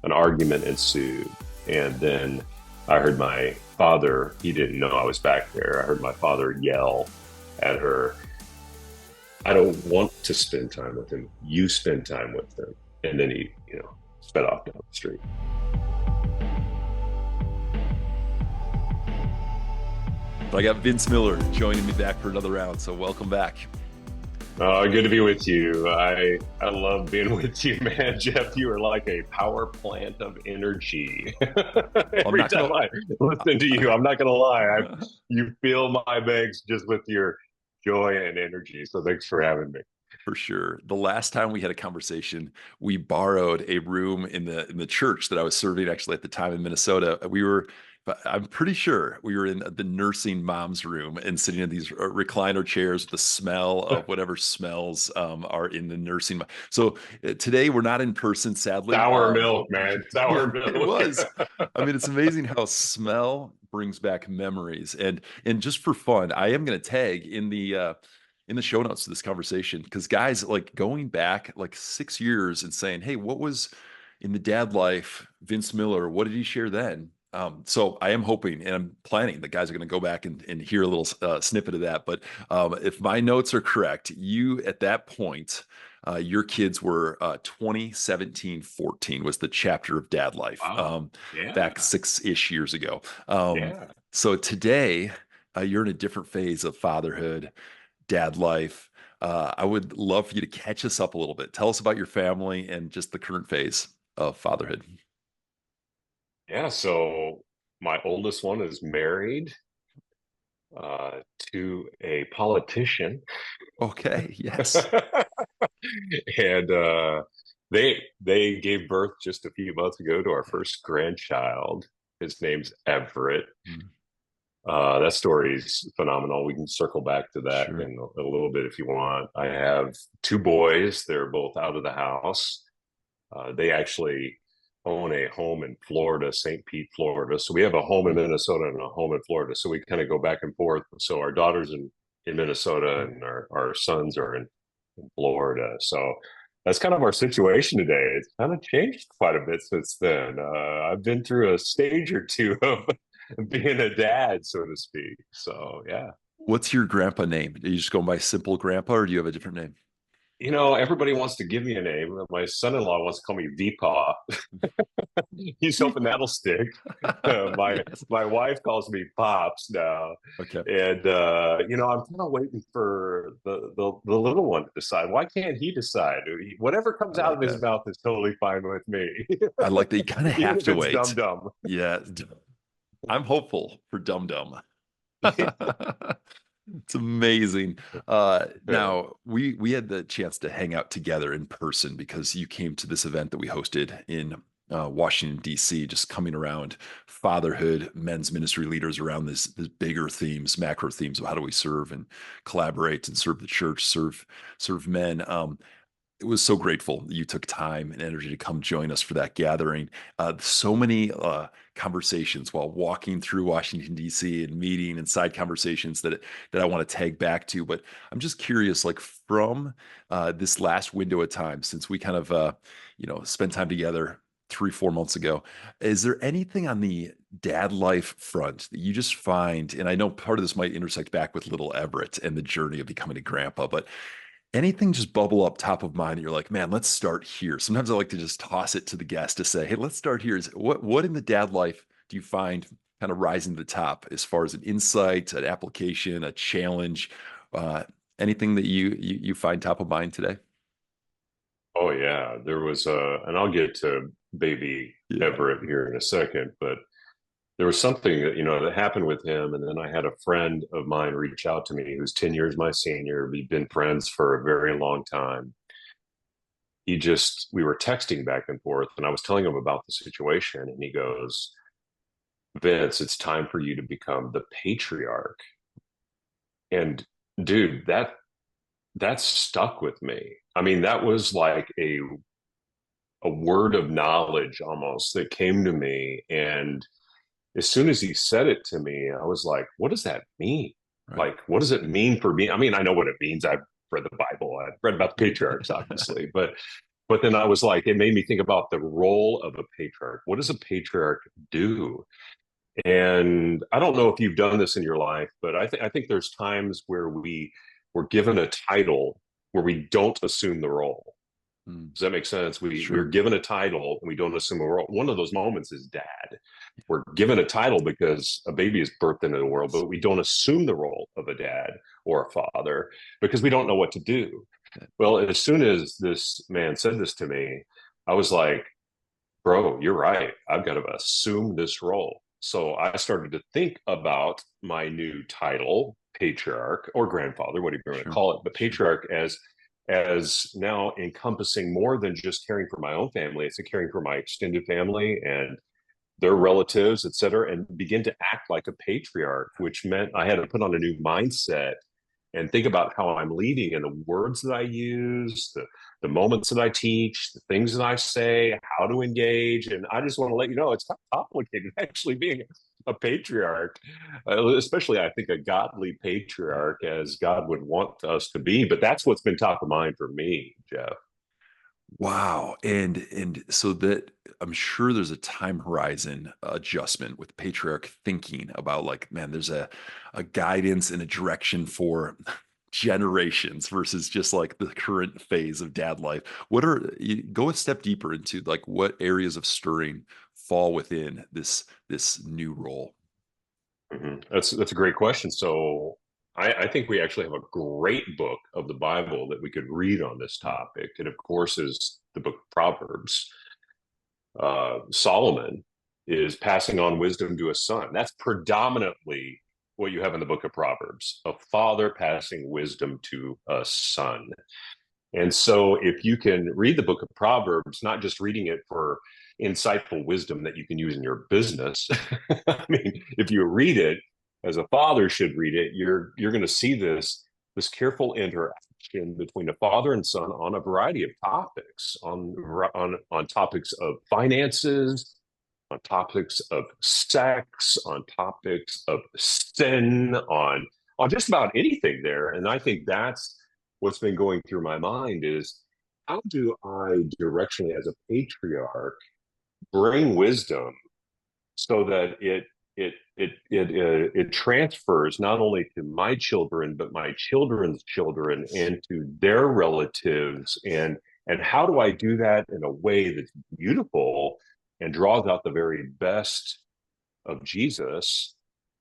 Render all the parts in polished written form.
an argument ensued. And then I heard my father, he didn't know I was back there. I heard my father yell at her, I don't want to spend time with him. You spend time with him. And then he, sped off down the street. But I got Vince Miller joining me back for another round, so welcome back. Good to be with you. I love being with you, man. Jeff, you are like a power plant of energy. Every time I listen to you, I'm not gonna lie, you fill my bags just with your joy and energy. So thanks for having me. For sure. The last time we had a conversation, we borrowed a room in the church that I was serving actually at the time in Minnesota. I'm pretty sure we were in the nursing mom's room and sitting in these recliner chairs with the smell of whatever smells are in the nursing. So today we're not in person, sadly. Sour milk, man. Sour Yeah, milk. it was. I mean, it's amazing how smell brings back memories. And just for fun, I am going to tag in the show notes to this conversation because guys, like going back like 6 years and saying, hey, what was in the dad life, Vince Miller, what did he share then? So I am hoping and I'm planning that guys are going to go back and hear a little snippet of that. But if my notes are correct, you at that point, your kids were 2017-14 was the chapter of dad life, Wow. Yeah. back 6-ish years ago. Yeah. So today, you're in a different phase of fatherhood, dad life. I would love for you to catch us up a little bit. Tell us about your family and just the current phase of fatherhood. Yeah. So my oldest one is married to a politician. Okay. Yes. And they gave birth just a few months ago to our first grandchild. His name's Everett. Mm, That story is phenomenal. We can circle back to that sure. in a little bit if you want. I have two boys. They're both out of the house. They actually own a home in Florida, St. Pete, Florida. So we have a home in Minnesota and a home in Florida. So we kind of go back and forth. So our daughter's in Minnesota and our sons are in Florida. So that's kind of our situation today. It's kind of changed quite a bit since then. I've been through a stage or two of being a dad, so to speak. So yeah. What's your grandpa name? Are you just going by simple grandpa or do you have a different name? Everybody wants to give me a name. My son-in-law wants to call me VPaw. He's hoping that'll stick. My Yes. my wife calls me Pops now, Okay. and I'm kind of waiting for the little one to decide. Why can't he decide? Whatever comes I out like of his that. mouth is totally fine with me, I like that you kind of even have if to it's dumb wait. dumb. Yeah. I'm hopeful for Dum Dum. It's amazing. Now we had the chance to hang out together in person because you came to this event that we hosted in Washington D.C. Just coming around fatherhood, men's ministry leaders around this bigger themes, macro themes of how do we serve and collaborate and serve the church, serve men. It was so grateful that you took time and energy to come join us for that gathering. So many conversations while walking through Washington D.C. and meeting and side conversations that I want to tag back to. But I'm just curious, like from this last window of time since we kind of spent time together 3-4 months ago, is there anything on the dad life front that you just find? And I know part of this might intersect back with little Everett and the journey of becoming a grandpa, but anything just bubble up top of mind that you're like, man, let's start here. Sometimes I like to just toss it to the guest to say, hey, let's start here. Is what in the dad life do you find kind of rising to the top as far as an insight, an application, a challenge, uh, anything that you find top of mind today? Oh yeah, there was and I'll get to baby Yeah. Everett here in a second, but there was something that happened with him, and then I had a friend of mine reach out to me who's 10 years my senior. We've been friends for a very long time. We were texting back and forth, and I was telling him about the situation, and he goes, Vince, it's time for you to become the patriarch. And dude, that stuck with me. I mean, that was like a word of knowledge almost that came to me. And as soon as he said it to me, I was like, what does that mean? Right. Like, what does it mean for me? I mean, I know what it means. I've read the Bible, I've read about the patriarchs, obviously, but But then I was like, it made me think about the role of a patriarch. What does a patriarch do? And I don't know if you've done this in your life, but I think there's times where we're given a title where we don't assume the role. Mm, Does that make sense? We're sure. given a title and we don't assume a role. One of those moments is dad. We're given a title because a baby is birthed into the world, but we don't assume the role of a dad or a father because we don't know what to do. Well, as soon as this man said this to me, I was like, bro, you're right. I've got to assume this role. So I started to think about my new title, patriarch or grandfather, whatever you want to Sure. call it, but Sure. patriarch as now encompassing more than just caring for my own family. It's a caring for my extended family and their relatives, et cetera, and begin to act like a patriarch, which meant I had to put on a new mindset and think about how I'm leading and the words that I use, the moments that I teach, the things that I say, how to engage. And I just want to let you know it's not complicated actually being a patriarch, especially I think a godly Yeah. patriarch as God would want us to be. But that's what's been top of mind for me, Jeff. Wow. And so that I'm sure there's a time horizon adjustment with patriarch thinking about like, man, there's a guidance and a direction for generations versus just like the current phase of dad life. What are you go a step deeper into like what areas of stirring fall within this new role? Mm-hmm. That's a great question. So I think we actually have a great book of the Bible that we could read on this Mm, topic. And of course, is the book of Proverbs. Solomon is passing on wisdom to a son. That's predominantly what you have in the book of Proverbs, a father passing wisdom to a son. And so, if you can read the book of Proverbs, not just reading it for insightful wisdom that you can use in your business, I mean, if you read it as a father should read it, you're going to see this careful interaction between a father and son on a variety of topics, on topics of finances, on topics of sex, on topics of sin, on just about anything there. And I think that's what's been going through my mind is how do I directionally as a patriarch bring wisdom so that it transfers not only to my children but my children's children and to their relatives and how do I do that in a way that's beautiful and draws out the very best of Jesus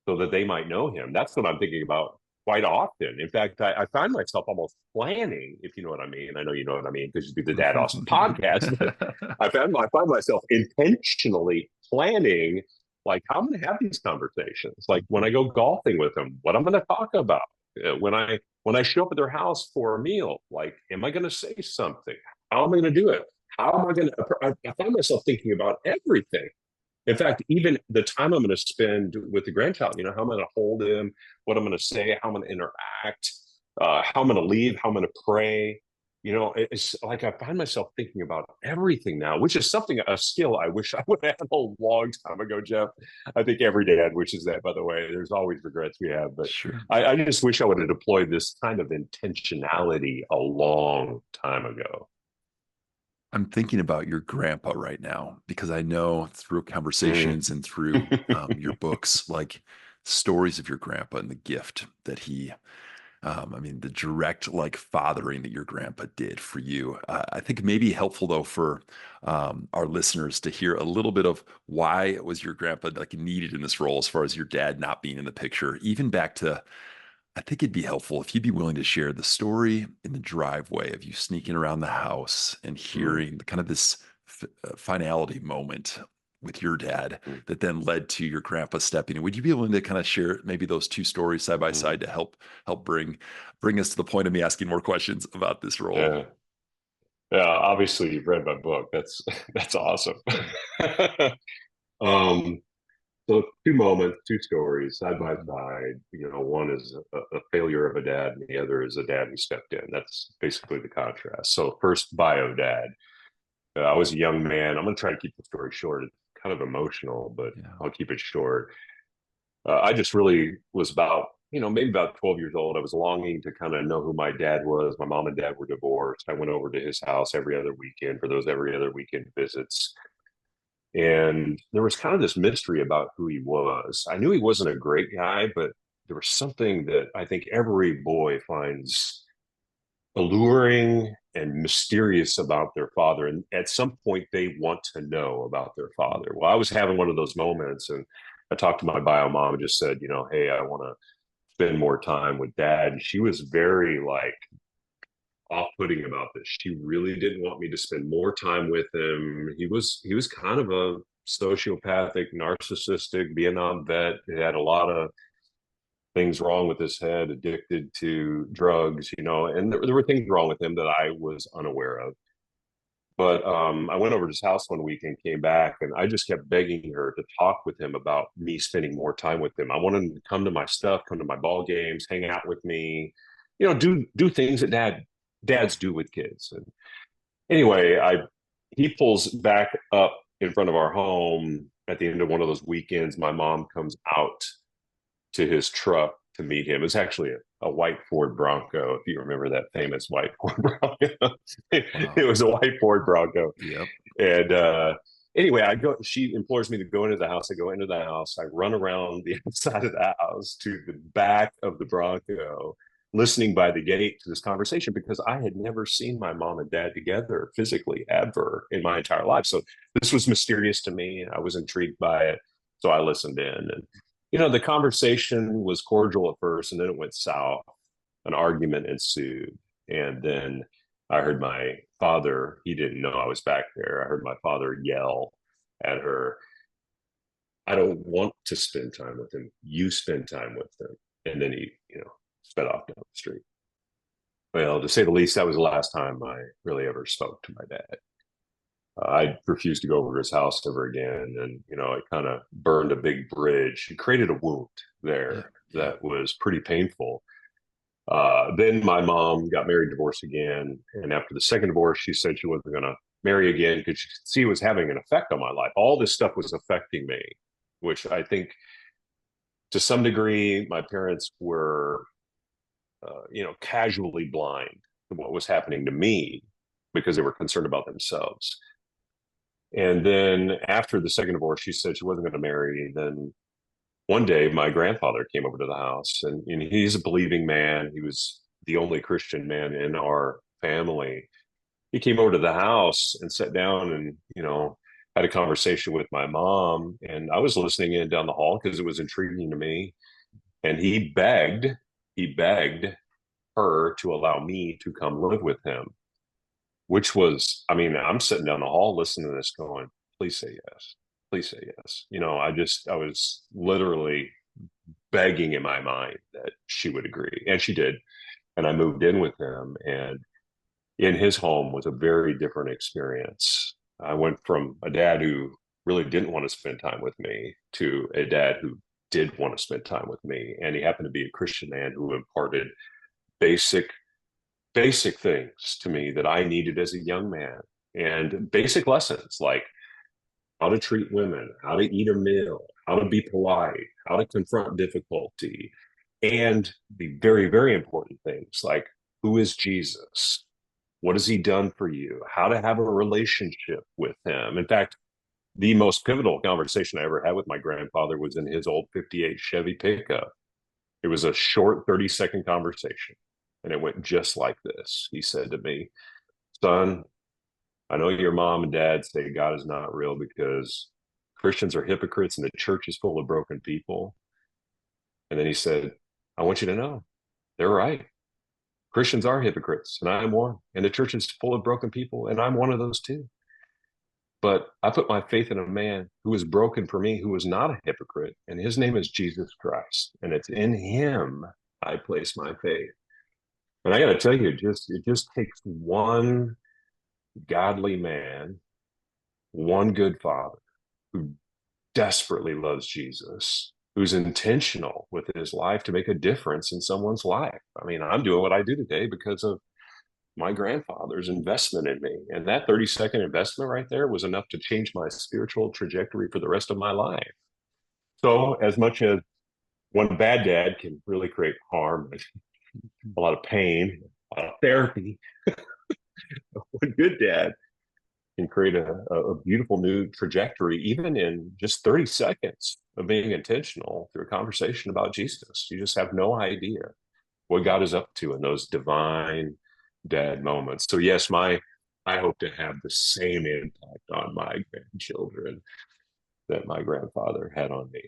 so that they might know him. That's what I'm thinking about quite often. In fact, I find myself almost planning, if you know what I mean. I know you know what I mean because you do the Dad Awesome podcast, but I find myself intentionally planning like how I'm going to have these conversations. Like when I go golfing with them, what I'm going to talk about. When I show up at their house for a meal, like, am I going to say something? How am I going to do it? How am I going to? I find myself thinking about everything. In fact, even the time I'm going to spend with the grandchild, how I'm going to hold him, what I'm going to say, how I'm going to interact, how I'm going to leave, how I'm going to pray. It's like I find myself thinking about everything now, which is a skill I wish I would have had a long time ago, Jeff. I think every dad wishes that, by the way. There's always regrets we have, but sure. I just wish I would have deployed this kind of intentionality a long time ago. I'm thinking about your grandpa right now because I know through Mm. conversations and through your books, like stories of your grandpa and the gift that he, I mean, the direct like fathering that your grandpa did for you. I think it may be helpful though for our listeners to hear a little bit of why was your grandpa like needed in this role as far as your dad not being in the picture, even back to I think it'd be helpful if you'd be willing to share the story in the driveway of you sneaking around the house and Mm. hearing kind of this finality moment with your dad Mm. that then led to your grandpa stepping in. Would you be willing to kind of share maybe those two stories side by Mm. side to help bring us to the point of me asking more questions about this role? Yeah. Yeah, obviously you've read my book. That's that's awesome. um, so two moments, two stories side by Mhm. side. One is a failure of a dad, and the other is a dad who stepped in. That's basically the contrast. So first, bio dad. I was a young man. I'm going to try to keep the story short. It's kind of emotional, but Yeah. I'll keep it short. I just really was about maybe about 12 years old, I was longing to kind of know who my dad was. My mom and dad were divorced. I went over to his house every other weekend for those every other weekend visits. And there was kind of this mystery about who he was. I knew he wasn't a great guy, but there was something that I think every boy finds alluring and mysterious about their father. And at some point, they want to know about their father. Well, I was having one of those moments, and I talked to my bio mom and just said, hey, I want to spend more time with dad. And she was very like off-putting about this. She really didn't want me to spend more time with him. He was kind of a sociopathic, narcissistic Vietnam vet. He had a lot of things wrong with his head, addicted to drugs, and there were things wrong with him that I was unaware of. But I went over to his house one week and came back, and I just kept begging her to talk with him about me spending more time with him. I wanted him to come to my stuff, come to my ball games, hang out with me, do things that dads do with kids. And anyway, I he pulls back up in front of our home at the end of one of those weekends. My mom comes out to his truck to meet him. It's actually a white Ford Bronco, if you remember that famous white Ford Bronco. It was a white Ford Bronco. Yep. And anyway, I go. She implores me to go into the house. I go into the house. I run around the outside of the house to the back of the Bronco, listening by the gate to this conversation because I had never seen my mom and dad together physically ever in my entire life. So this was mysterious to me. I was intrigued by it. So I listened in. And the conversation was cordial at first, and then it went south. An argument ensued. And then I heard my father, he didn't know I was back there. I heard my father yell at her, I don't want to spend time with him. You spend time with him. And then he, sped off down the street. Well, to say the least, that was the last time I really ever spoke to my dad. I refused to go over to his house ever again. And, it kind of burned a big bridge. It created a wound there that was pretty painful. Then my mom got married, divorced again. And after the second divorce, she said she wasn't going to marry again because she could see it was having an effect on my life. All this stuff was affecting me, which I think to some degree, my parents were, casually blind to what was happening to me because they were concerned about themselves. And then after the second divorce, she said she wasn't going to marry. Then one day, my grandfather came over to the house, and he's a believing man. He was the only Christian man in our family. He came over to the house and sat down and, had a conversation with my mom. And I was listening in down the hall because it was intriguing to me. And he begged her to allow me to come live with him, which was, I'm sitting down the hall listening to this going, please say yes. Please say yes. I was literally begging in my mind that she would agree. And she did. And I moved in with him. And in his home was a very different experience. I went from a dad who really didn't want to spend time with me to a dad who did want to spend time with me. And he happened to be a Christian man who imparted basic things to me that I needed as a young man, and basic lessons like how to treat women, how to eat a meal, how to be polite, how to confront difficulty, and the very, very important things like who is Jesus? What has he done for you? How to have a relationship with him. In fact, the most pivotal conversation I ever had with my grandfather was in his old 58 Chevy pickup. It was a short 30-second conversation. And it went just like this. He said to me, son, I know your mom and dad say God is not real because Christians are hypocrites and the church is full of broken people. And then he said, I want you to know they're right. Christians are hypocrites, and I am one. And the church is full of broken people, and I'm one of those too. But I put my faith in a man who was broken for me, who was not a hypocrite, and his name is Jesus Christ. And it's in him I place my faith. And I got to tell you, it just takes one godly man, one good father who desperately loves Jesus, who's intentional with his life to make a difference in someone's life. I'm doing what I do today because of my grandfather's investment in me. And that 30-second investment right there was enough to change my spiritual trajectory for the rest of my life. So as much as one bad dad can really create harm, a lot of pain, a lot of therapy. One good dad can create a beautiful new trajectory, even in just 30 seconds of being intentional through a conversation about Jesus. You just have no idea what God is up to in those divine dad moments. So yes, I hope to have the same impact on my grandchildren that my grandfather had on me.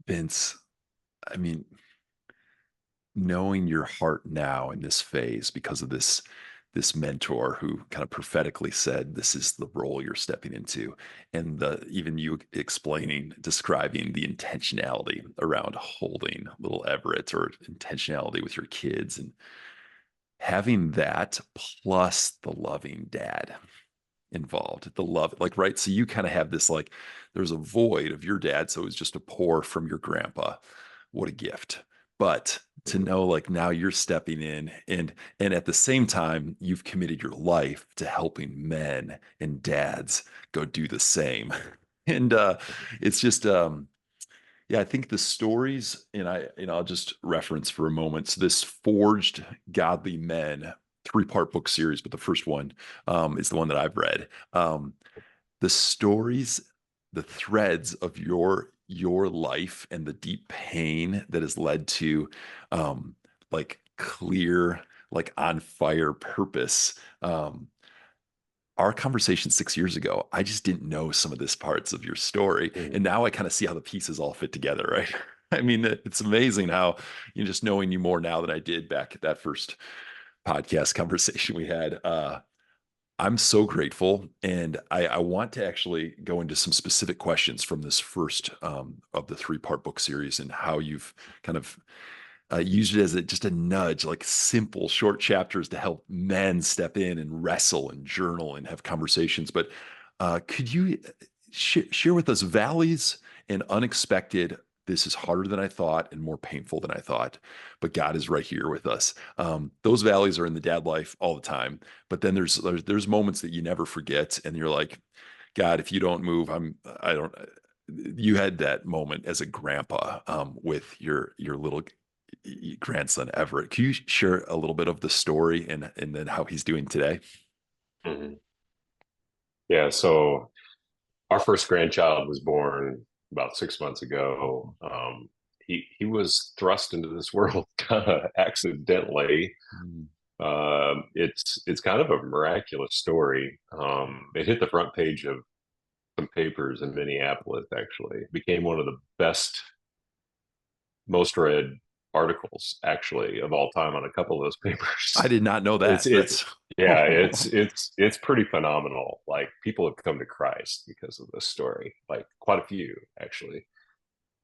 Vince, I mean, knowing your heart now in this phase because of this mentor who kind of prophetically said this is the role you're stepping into, and even you explaining, describing the intentionality around holding little Everett, or intentionality with your kids, and having that plus the loving dad involved, the love, like, right, so you kind of have this, like, there's a void of your dad, so it was just a pour from your grandpa. What a gift. But to know, like, now you're stepping in, and at the same time you've committed your life to helping men and dads go do the same. And it's just yeah, I think the stories, and I'll just reference for a moment. So this Forged Godly Men 3-part book series, but the first one is the one that I've read. The stories, the threads of your life and the deep pain that has led to like clear, like on fire purpose. Our conversation 6 years ago, I just didn't know some of this parts of your story. Mm-hmm. And now I kind of see how the pieces all fit together, right? I mean, it's amazing how, just knowing you more now than I did back at that first podcast conversation we had. I'm so grateful. And I want to actually go into some specific questions from this first of the 3-part book series, and how you've kind of used it as just a nudge, like simple short chapters to help men step in and wrestle and journal and have conversations. But could you share with us valleys and unexpected? This is harder than I thought and more painful than I thought, but God is right here with us. Those valleys are in the dad life all the time, but then there's moments that you never forget, and you're like, God, if you don't move, I don't. You had that moment as a grandpa with your little grandson Everett. Can you share a little bit of the story, and then how he's doing today? Mm-hmm. Yeah, so our first grandchild was born about 6 months ago. He was thrust into this world kind of accidentally. Mm. It's kind of a miraculous story. It hit the front page of some papers in Minneapolis. Actually, it became one of the best, most read articles actually of all time on a couple of those I papers. did not know It's that. it's That's yeah, it's pretty phenomenal. Like, people have come to Christ because of this story, like quite a few actually.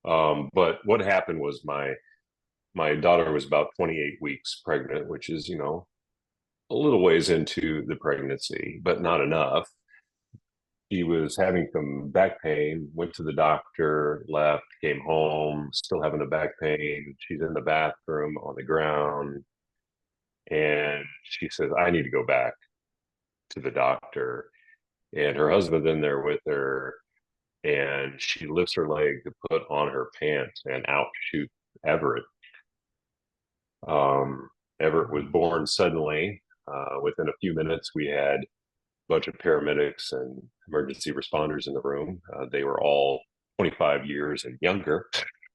But what happened was my daughter was about 28 weeks pregnant, which is, a little ways into the pregnancy, but not enough. She was having some back pain, went to the doctor, left, came home, still having the back pain. She's in the bathroom on the ground, and she says, I need to go back to the doctor. And her husband's in there with her, and she lifts her leg to put on her pants, and out shoots Everett. Um, Everett was born suddenly. Within a few minutes, we had a bunch of paramedics and emergency responders in the room. They were all 25 years and younger.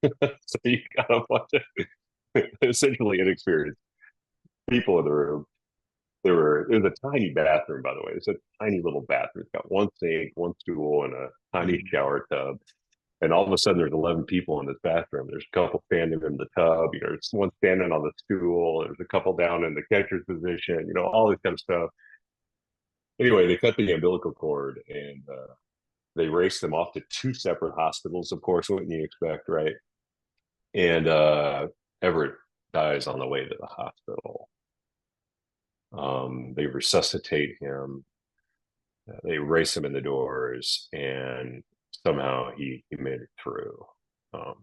So you got a bunch of essentially inexperienced people in the room. It was a tiny bathroom, by the way. It's a tiny little bathroom. It's got one sink, one stool, and a tiny shower tub. And all of a sudden, there's 11 people in this bathroom. There's a couple standing in the tub. There's one standing on the stool. There's a couple down in the catcher's position. All this kind of stuff. Anyway, they cut the umbilical cord, and they raced them off to two separate hospitals. Of course, what you expect, right? And Everett dies on the way to the hospital. They resuscitate him. They race him in the doors, and somehow he made it through.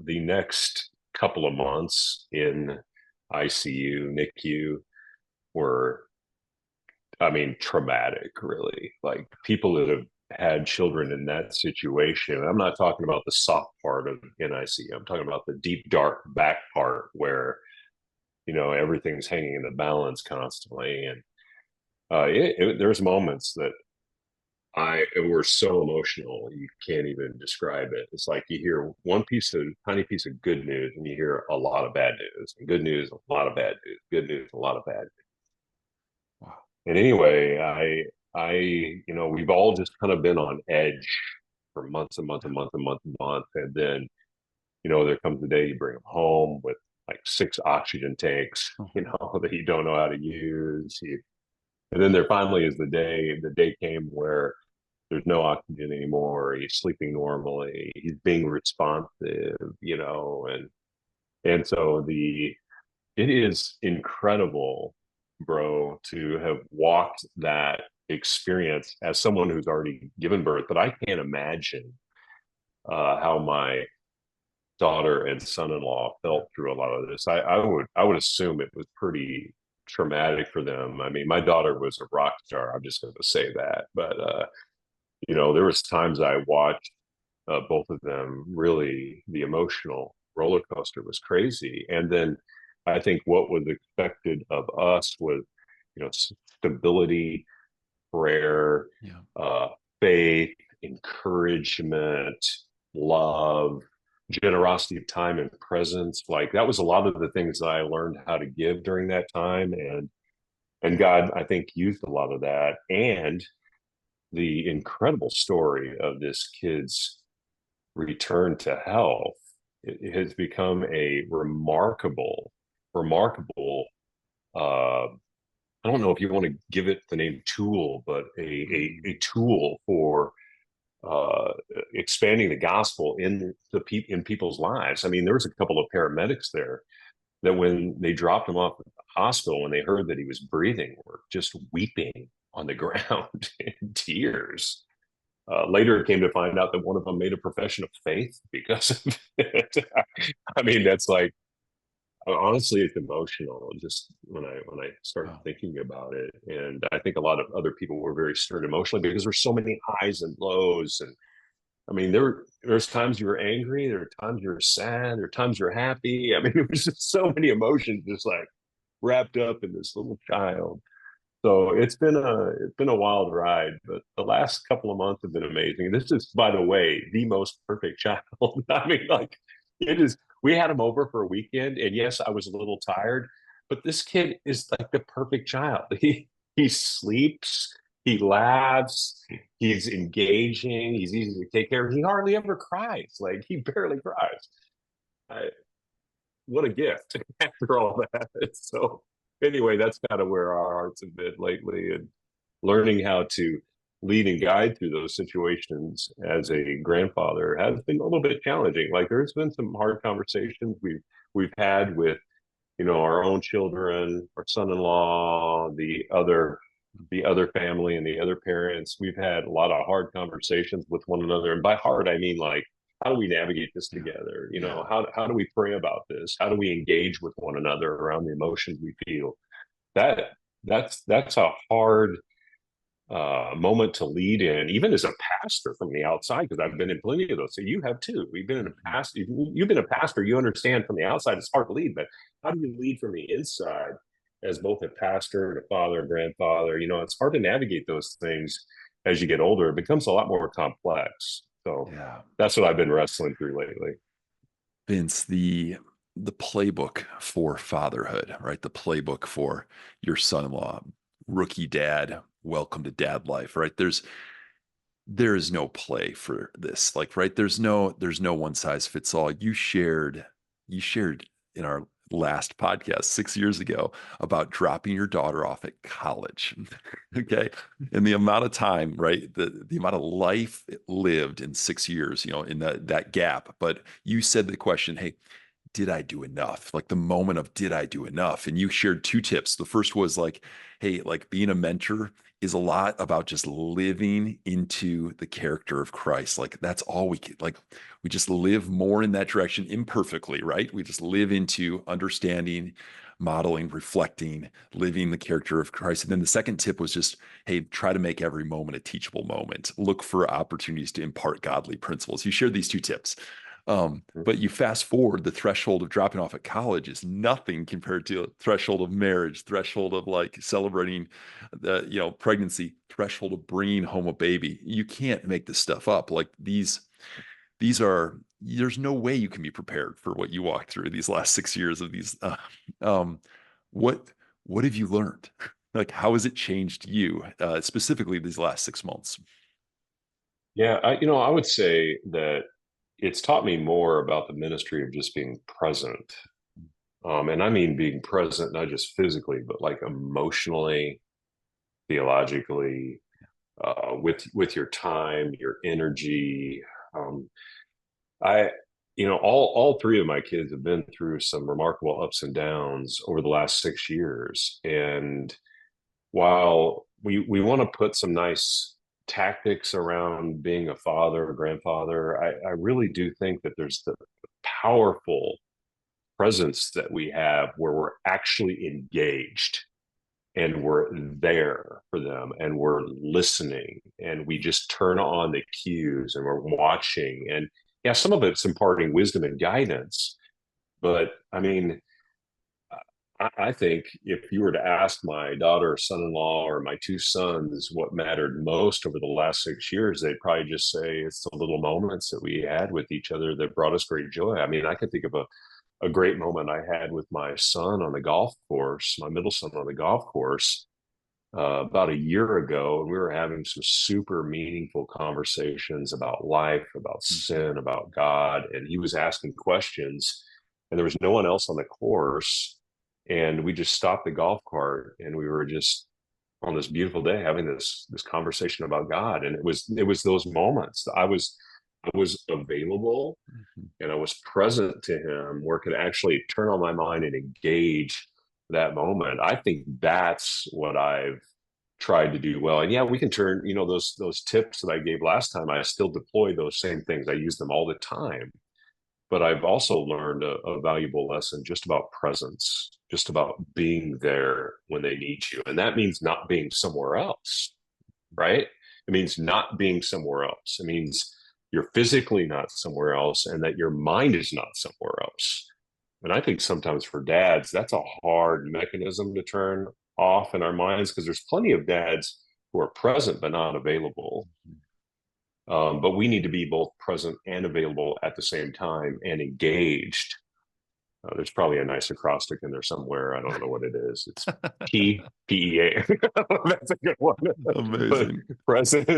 The next couple of months in ICU, NICU were, I mean, traumatic, really. Like, people that have had children in that situation. I'm not talking about the soft part of NIC. I'm talking about the deep, dark back part where, everything's hanging in the balance constantly. And there's moments that were so emotional you can't even describe it. It's like you hear one tiny piece of good news, and you hear a lot of bad news. And good news, a lot of bad news. Good news, a lot of bad news. Wow. And anyway, we've all just kind of been on edge for months and months Yeah. and months and months and months, and then there comes the day you bring them home with like 6 oxygen tanks, Oh, that you don't know how to use. And then there finally is the day came where there's no oxygen anymore. He's sleeping normally. He's being responsive, and so it is incredible, bro, to have walked that experience as someone who's already given birth. But I can't imagine how my daughter and son-in-law felt through a lot of this. I would assume it was pretty traumatic for them. I mean, my daughter was a rock star. I'm just going to say that. But there was times I watched both of them. Really, the emotional roller coaster was crazy. And then I think what was expected of us was, stability, prayer, yeah. uh, faith, encouragement, love, generosity of time and presence. Like that was a lot of the things that I learned how to give during that time. And God, I think, used a lot of that. And the incredible story of this kid's return to health, it has become a remarkable, uh, I don't know if you want to give it the name tool, but a tool for uh, expanding the gospel in people's lives. I mean, there was a couple of paramedics there that when they dropped him off at the hospital, when they heard that he was breathing, were just weeping on the ground in tears. Later, it came to find out that one of them made a profession of faith because of it. I mean, that's like, honestly, it's emotional just when I start Wow. thinking about it. And I think a lot of other people were very stirred emotionally because there's so many highs and lows. And I mean, there's times you were angry, there are times you were sad, there are times you're happy. I mean, it was just so many emotions just like wrapped up in this little child. So it's been a wild ride, but the last couple of months have been amazing. This is, by the way, the most perfect child. I mean, like it is. We had him over for a weekend, and yes, I was a little tired, but this kid is like the perfect child. He sleeps, he laughs, he's engaging, he's easy to take care of. He hardly ever cries. Like he barely cries. I, what a gift after all that. So anyway, that's kind of where our hearts have been lately, and learning how to lead and guide through those situations as a grandfather has been a little bit challenging. Like there's been some hard conversations we've had with our own children, our son-in-law, the other family, and the other parents. We've had a lot of hard conversations with one another, and by hard I mean like, how do we navigate this Yeah. together? Yeah. How do we pray about this? How do we engage with one another around the emotions we feel? That's a hard moment to lead in, even as a pastor from the outside, because I've been in plenty of those. So you have too. We've been in a Mhm. past. You've been a pastor. You understand from the outside it's hard to lead, but how do you lead from the inside as both a pastor and a father and grandfather? It's hard to navigate those things as you get older. It becomes a lot more complex. So Yeah. that's what I've been wrestling through lately. Vince, the playbook for fatherhood, right? The playbook for your son-in-law, rookie dad, welcome to dad life, right? There is no play for this. Like, right? There's no one size fits all. You shared in our last podcast 6 years ago about dropping your daughter off at college. Okay. And the amount of time, right? The amount of life lived in 6 years, in that gap. But you said the question, hey, did I do enough? Like the moment of did I do enough? And you shared two tips. The first was like, hey, like being a mentor is a lot about just living into the character of Christ. Like that's all we can, like we just live more in that direction imperfectly, right? We just live into understanding modeling, reflecting, living the character of Christ. And then the second tip was just, hey, try to make every moment a teachable moment. Look for opportunities to impart godly principles. You shared these two tips. But you fast forward, the threshold of dropping off at college is nothing compared to a threshold of marriage, threshold of like celebrating the, pregnancy, threshold of bringing home a baby. You can't make this stuff up. Like these are, there's no way you can be prepared for what you walked through these last 6 years of these. What have you learned? Like, how has it changed you, specifically these last 6 months? Yeah, I would say that it's taught me more about the ministry of just being present. And I mean being present, not just physically, but like emotionally, theologically, with your time, your energy. Um, I, all three of my kids have been through some remarkable ups and downs over the last 6 years. And while we want to put some nice tactics around being a father or grandfather, I really do think that there's the powerful presence that we have where we're actually engaged and we're there for them and we're listening and we just turn on the cues and we're watching. And yeah, some of it's imparting wisdom and guidance, but I mean, I think if you were to ask my daughter, son-in-law, or my two sons what mattered most over the last 6 years, they'd probably just say it's the little moments that we had with each other that brought us great joy. I mean, I can think of a great moment I had with my son on the golf course, my middle son on the golf course, about a year ago, and we were having some super meaningful conversations about life, about sin, about God, and he was asking questions, and there was no one else on the course, and we just stopped the golf cart, and we were just on this beautiful day having this conversation about God, and it was those moments. I was available and I was present to him where it could actually turn on my mind and engage that moment. I think that's what I've tried to do well. And yeah, we can turn, those tips that I gave last time, I still deploy those same things. I use them all the time. But I've also learned a valuable lesson just about presence, just about being there when they need you. And that means not being somewhere else, right? It means not being somewhere else. It means you're physically not somewhere else and that your mind is not somewhere else. And I think sometimes for dads, that's a hard mechanism to turn off in our minds because there's plenty of dads who are present but not available. But we need to be both present and available at the same time and engaged. There's probably a nice acrostic in there somewhere. I don't know what it is. It's PEA. That's a good one. Amazing. But present,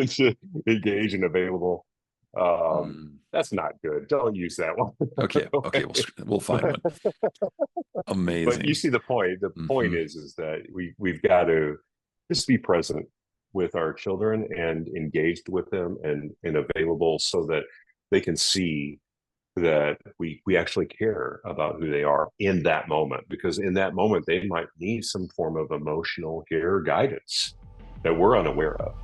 engaged, and available. That's not good. Don't use that one. Okay. We'll find one. But you Amazing. see the point. The point is that we've got to just be present with our children and engaged with them and available so that they can see that we actually care about who they are in that moment, because in that moment they might need some form of emotional care or guidance that we're unaware of.